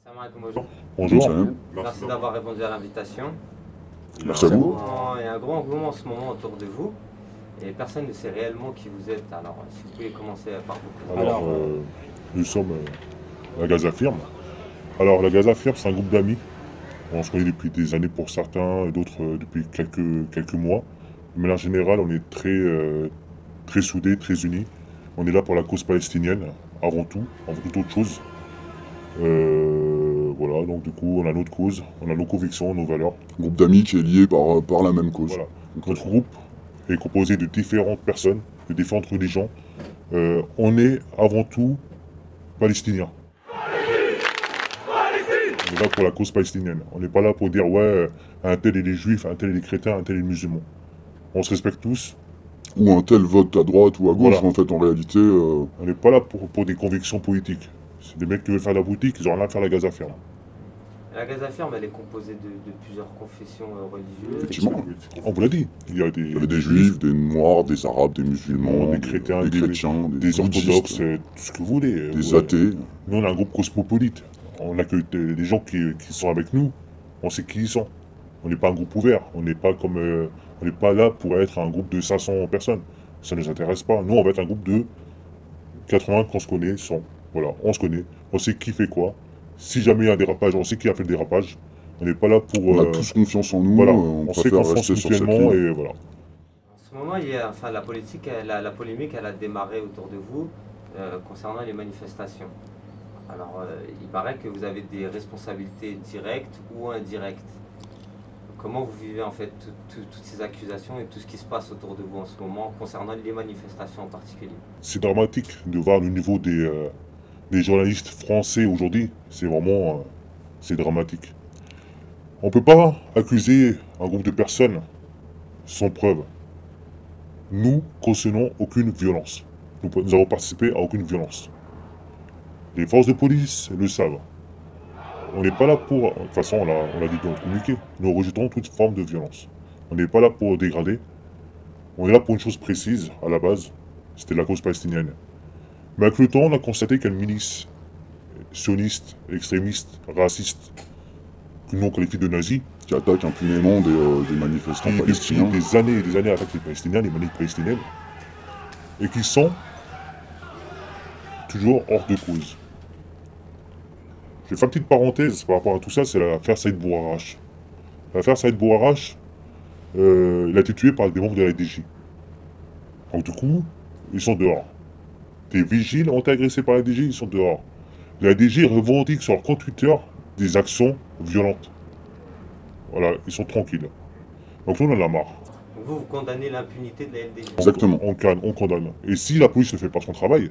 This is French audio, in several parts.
Salam alaikum, bonjour. Bonjour. Merci d'avoir répondu à l'invitation. Merci à vous. Il y a un grand engouement en ce moment autour de vous et personne ne sait réellement qui vous êtes. Alors, si vous pouvez commencer par vous présenter. Alors, nous sommes la Gaza Firme. Alors, la Gaza Firme, c'est un groupe d'amis. On se connaît depuis des années pour certains, d'autres depuis quelques mois. Mais en général, on est très soudés, très unis. On est là pour la cause palestinienne, avant toute autre chose. Voilà, donc du coup, on a notre cause, on a nos convictions, nos valeurs. Groupe d'amis qui est lié par la même cause. Voilà. Donc, notre groupe est composé de différentes personnes, de différentes religions. On est avant tout palestiniens. On est là pour la cause palestinienne. On n'est pas là pour dire ouais, un tel il est juif, un tel il est chrétien, un tel il est musulman. On se respecte tous. Ou un tel vote à droite ou à gauche, Voilà. en fait, en réalité... On n'est pas là pour des convictions politiques. C'est des mecs qui veulent faire de la boutique, ils ont rien à faire à la Gaza Firme. La Gaza Firme, elle est composée de plusieurs confessions religieuses. Effectivement. On vous l'a dit. Il y a Il y avait des juifs, des noirs, des arabes, des musulmans, des chrétiens, des chrétiens, des bouddhistes, orthodoxes, tout ce que vous voulez. des athées. Nous, on a un groupe cosmopolite. On accueille des gens qui sont avec nous. On sait qui ils sont. On n'est pas un groupe ouvert. On n'est pas on n'est pas là pour être un groupe de 500 personnes. Ça ne nous intéresse pas. Nous, on va être un groupe de 80 qu'on se connaît, 100. Voilà, on se connaît. On sait qui fait quoi. Si jamais il y a un dérapage, on sait qui a fait le dérapage. On n'est pas là pour... On a tous confiance en nous, voilà, on sait préfère qu'on fonce rester sur cette mutuellement ligne. et voilà. En ce moment, la politique, la polémique, elle a démarré autour de vous concernant les manifestations. Alors, il paraît que vous avez des responsabilités directes ou indirectes. Comment vous vivez en fait toutes ces accusations et tout ce qui se passe autour de vous en ce moment concernant les manifestations en particulier? C'est dramatique de voir le niveau des journalistes français aujourd'hui. C'est vraiment... c'est dramatique. On ne peut pas accuser un groupe de personnes sans preuve. Nous cautionnons aucune violence. Nous avons participé à aucune violence. Les forces de police le savent. On n'est pas là pour... De toute façon, on l'a dit dans le communiqué. Nous rejetons toute forme de violence. On n'est pas là pour dégrader. On est là pour une chose précise, à la base. C'était la cause palestinienne. Mais avec le temps, on a constaté qu'une milice sioniste, extrémiste, raciste, que nous on qualifie de nazis, Qui attaquent impunément des manifestants qui palestiniens. depuis des années et des années attaquent les Palestiniens, les manifs palestiniennes, et qui sont toujours hors de cause. Je vais faire une petite parenthèse par rapport à tout ça, c'est l'affaire Saïd Bouarrache. L'affaire Saïd Bouarrache, il a été tué par des membres de la DG. Donc du coup, ils sont dehors. Des vigiles ont été agressés par la DG, ils sont dehors. La DG revendique sur leur compte Twitter des actions violentes. Voilà, ils sont tranquilles. Donc nous, on en a marre. Vous condamnez l'impunité de la LDJ. Exactement. On condamne. Et si la police ne fait pas son travail,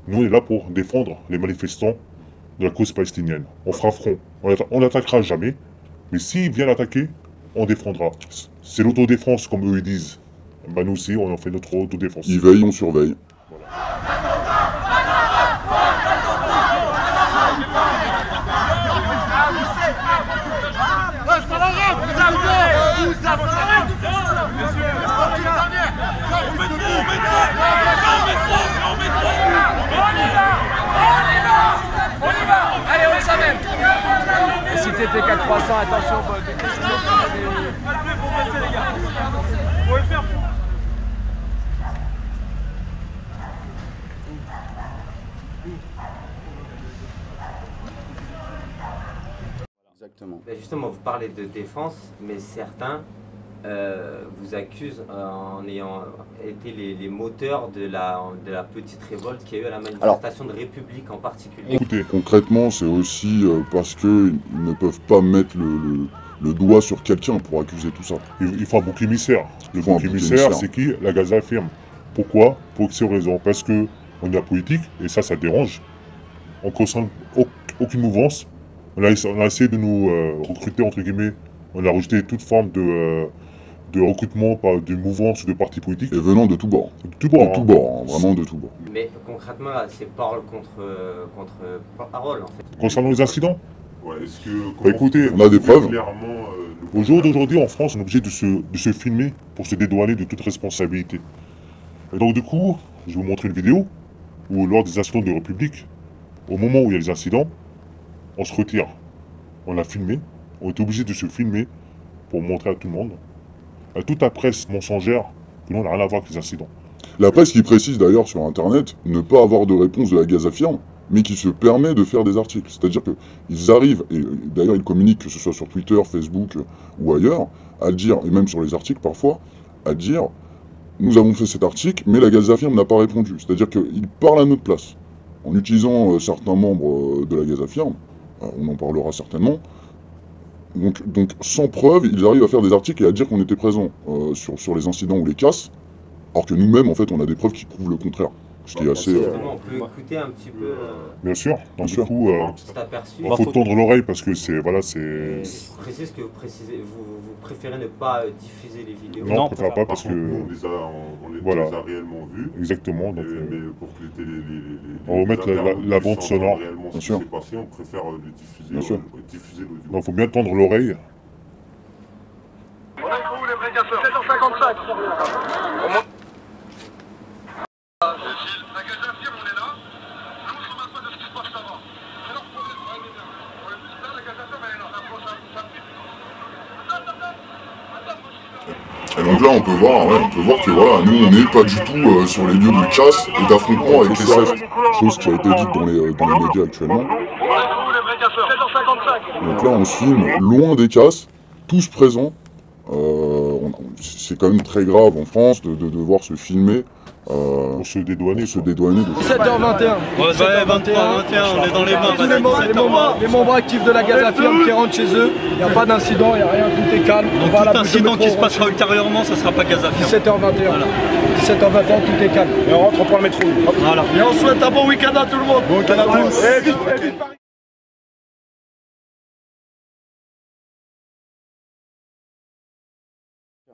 nous, on est là pour défendre les manifestants de la cause palestinienne. On fera front. On n'attaquera jamais. Mais s'ils viennent attaquer, on défendra. C'est l'autodéfense, comme eux ils disent. Ben, nous aussi, on en fait notre autodéfense. Ils veillent, on surveille. Allez, on les amène. Et si t'étais 4-300, attention, Exactement. Ben justement, vous parlez de défense, mais certains vous accusent en ayant été les moteurs de la petite révolte qu'il y a eu à la manifestation de République en particulier. Écoutez, Concrètement, c'est aussi parce qu'ils ne peuvent pas mettre le doigt sur quelqu'un pour accuser tout ça. il faut un bouc émissaire. Le Il faut un bouc bouc émissaire, émissaire. c'est qui? La Gaza Firme. Pourquoi? Pour X raisons. Parce que on est la politique, et ça dérange. On ne concerne aucune mouvance. On a essayé de nous recruter, entre guillemets. On a rejeté toute forme de recrutement par des mouvances ou de partis politiques. Et venant de tous bords. De tout bord, De tous bords, hein, vraiment de tous bords. Mais concrètement, là, c'est parole contre parole, en fait. Concernant les incidents, Ouais, est-ce que... bah écoutez, On a des preuves. Clairement, au jour d'aujourd'hui en France, on est obligé de se filmer pour se dédouaner de toute responsabilité. Et donc du coup, je vais vous montrer une vidéo où lors des incidents de République, au moment où il y a les incidents, on se retire. On l'a filmé, on est obligé de se filmer pour montrer à tout le monde, à toute la presse mensongère, que nous on n'a rien à voir avec les incidents. La presse qui précise d'ailleurs sur internet ne pas avoir de réponse de la Gazafirme, mais qui se permet de faire des articles. C'est-à-dire qu'ils arrivent, et d'ailleurs ils communiquent, que ce soit sur Twitter, Facebook ou ailleurs, à dire, et même sur les articles parfois, à dire nous avons fait cet article, mais la Gazafirme n'a pas répondu. C'est-à-dire qu'ils parlent à notre place, en utilisant certains membres de la Gazafirme, on en parlera certainement. Donc sans preuve, ils arrivent à faire des articles et à dire qu'on était présent sur les incidents ou les casses, alors que nous-mêmes, en fait, on a des preuves qui prouvent le contraire. Ce qui est assez... Justement, on peut écouter un petit peu Bien sûr, donc Bien du sûr. coup, un petit aperçu. il faut tendre l'oreille parce que c'est... Voilà, c'est... Je précise que vous préférez ne pas diffuser les vidéos. Non, on préfère pas parce par contre, que... nous, on les Voilà. a réellement vus. Exactement, donc... Mais pour que on va mettre la bande sonore. Réellement Bien ce sûr. qui s'est passé, on préfère le diffuser, Bien sûr. diffuser l'audio. Donc il faut bien tendre l'oreille. On est où les vrais gaffeurs 755. La Gazafirme, on est là. Nous, on ne se mêle pas de ce qui se passe là-bas. C'est leur problème. Là, la Gazafirme, elle est là. Et donc là, on peut voir que voilà, nous, on n'est pas du tout sur les lieux de casse et d'affrontement avec les SEF. Chose qui a été dite dans les médias actuellement. On est où les vrais gaffeurs 755. Donc là, on se filme loin des casses, tous présents. C'est quand même très grave en France de devoir se filmer Pour se dédouaner. pour se dédouaner de 7h21. Ouais, 21, on est dans les bains. Tous les membres actifs de la Gazafirme qui rentrent chez eux, il n'y a pas d'incident, il n'y a rien, tout est calme. Donc tout incident qui se passera ultérieurement, ça sera pas Gazafirme. 17h21. Voilà. 17h21, tout est calme. Et on rentre, on prend le métro. Voilà. Et on souhaite un bon week-end à tout le monde. Bon week-end à tous. Et vite, Paris.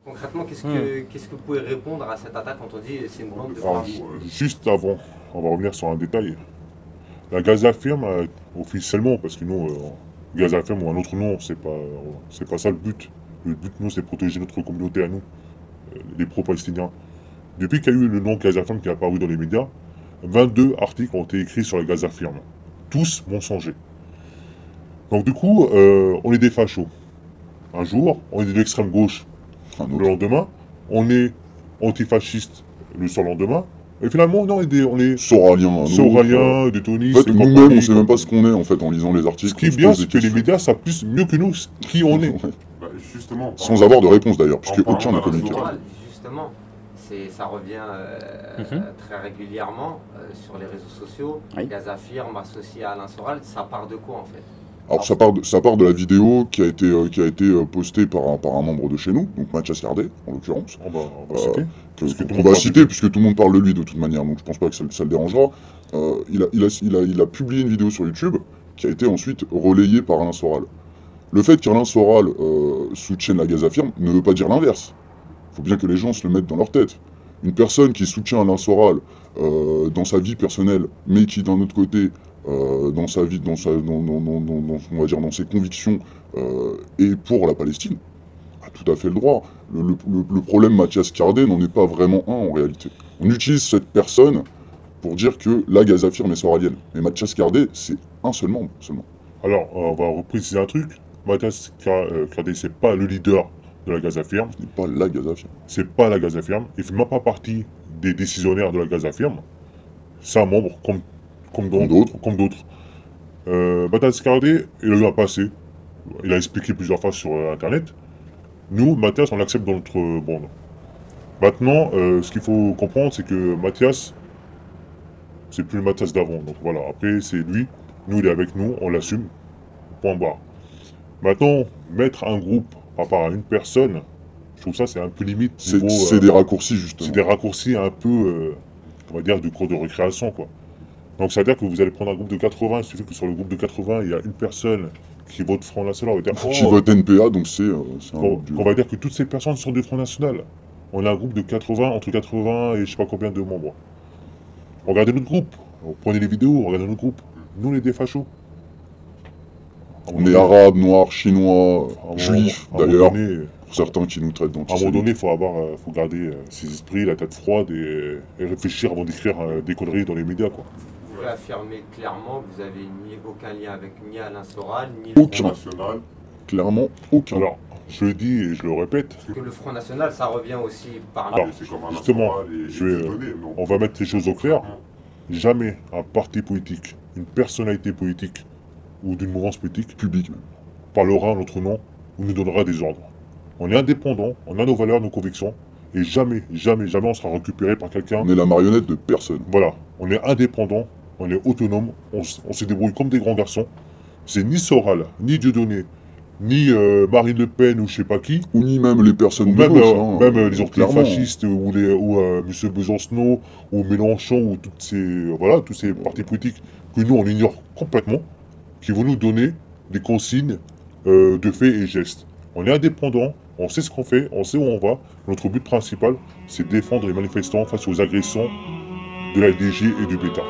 Concrètement, qu'est-ce que vous pouvez répondre à cette attaque quand on dit c'est une bande de Alors, bandits? juste avant, on va revenir sur un détail. La Gazafirme, officiellement, parce que nous, Gazafirme ou un autre nom, c'est pas ça le but. Le but, nous, c'est de protéger notre communauté à nous, les pro-palestiniens. Depuis qu'il y a eu le nom Gazafirme qui est apparu dans les médias, 22 articles ont été écrits sur la Gazafirme. Tous mensongers. Donc du coup, on est des fachos. Un jour, on est de l'extrême gauche. Le lendemain, on est antifasciste le surlendemain. Et finalement, non, on est Soralien, Soralien, détonistes. En fait, nous-mêmes, on sait même pas ce qu'on est en fait en lisant les articles. Ce qui est bien, c'est que les médias savent plus mieux que nous qui on est. Bah, justement, Sans avoir de réponse d'ailleurs, puisque En aucun n'a parlant communiqué. de Justement, ça revient très régulièrement sur les réseaux sociaux. Gazafirme associé à Alain Soral, ça part de quoi en fait? Alors ça part de la vidéo qui a été postée par un membre de chez nous, donc Mathias Cardet en l'occurrence, On va citer. Parce que tout le qu'on monde va parle citer de- puisque tout le monde parle de lui de toute manière, donc je pense pas que ça le dérangera. Il a publié une vidéo sur YouTube qui a été ensuite relayée par Alain Soral. Le fait qu'Alain Soral soutienne la Gazafirme ne veut pas dire l'inverse. Il faut bien que les gens se le mettent dans leur tête. Une personne qui soutient Alain Soral dans sa vie personnelle, mais qui d'un autre côté, dans sa vie, on va dire dans ses convictions, et pour la Palestine, a tout à fait le droit. Le problème Mathias Cardet n'en est pas vraiment un en réalité. On utilise cette personne pour dire que la Gazafirme est soralienne. Mais Mathias Cardet, c'est un seul membre seulement. Alors, on va repréciser un truc. Mathias Cardet, c'est pas le leader de la Gazafirme. Ce n'est pas la Gazafirme. C'est pas la Gazafirme. Il fait même pas partie des décisionnaires de la Gazafirme. C'est un membre comme d'autres. Mathias Cardet, il a eu un passé. Il a expliqué plusieurs fois sur Internet. Nous, Mathias, on l'accepte dans notre bande. Maintenant, ce qu'il faut comprendre, c'est que Mathias, c'est plus le Mathias d'avant. Donc voilà, après, c'est lui. Nous, il est avec nous, on l'assume. Point barre. Maintenant, mettre un groupe par rapport à une personne, je trouve ça, c'est un peu limite. niveau, C'est des raccourcis justement. c'est des raccourcis un peu, on va dire, du cours de récréation, quoi. Donc ça veut dire que vous allez prendre un groupe de 80, il suffit que sur le groupe de 80, il y a une personne qui vote Front National, on va dire, Qui vote NPA, donc c'est un groupe on va dire que toutes ces personnes sont du Front National. On a un groupe de 80, entre 80 et je sais pas combien de membres. Regardez notre groupe, prenez les vidéos, regardez notre groupe. Nous, on est des fachos. On est arabes, noirs, chinois, juifs, à un moment d'ailleurs, donné, pour certains qui nous traitent à un moment d'antisémites. donné, faut garder ses esprits, la tête froide et réfléchir avant d'écrire des conneries dans les médias, quoi. Vous pouvez affirmer clairement que vous avez aucun lien avec ni Alain Soral, ni Aucun. Front National. Clairement, aucun. Alors, je le dis et je le répète, que le Front National, ça revient aussi par là. Alors, C'est comme un justement, national et je vais, Dieudonné, non. on va mettre les choses au clair. Jamais un parti politique, une personnalité politique ou d'une mouvance politique Public même. parlera en notre nom ou nous donnera des ordres. On est indépendant, on a nos valeurs, nos convictions, et jamais, jamais, jamais on sera récupéré par quelqu'un. On est la marionnette de personne. Voilà, on est indépendant, on est autonome, on se débrouille comme des grands garçons. C'est ni Soral, ni Dieudonné, ni Marine Le Pen ou je sais pas qui, Ou ni même les personnes ou de même, gauche. hein, les orteils clairement. fascistes ou M. Besancenot ou Mélenchon ou toutes ces, voilà, tous ces partis politiques que nous on ignore complètement, qui vont nous donner des consignes de faits et gestes. On est indépendant, on sait ce qu'on fait, on sait où on va. Notre but principal, c'est défendre les manifestants face aux agressions de la LDJ et du Bêta.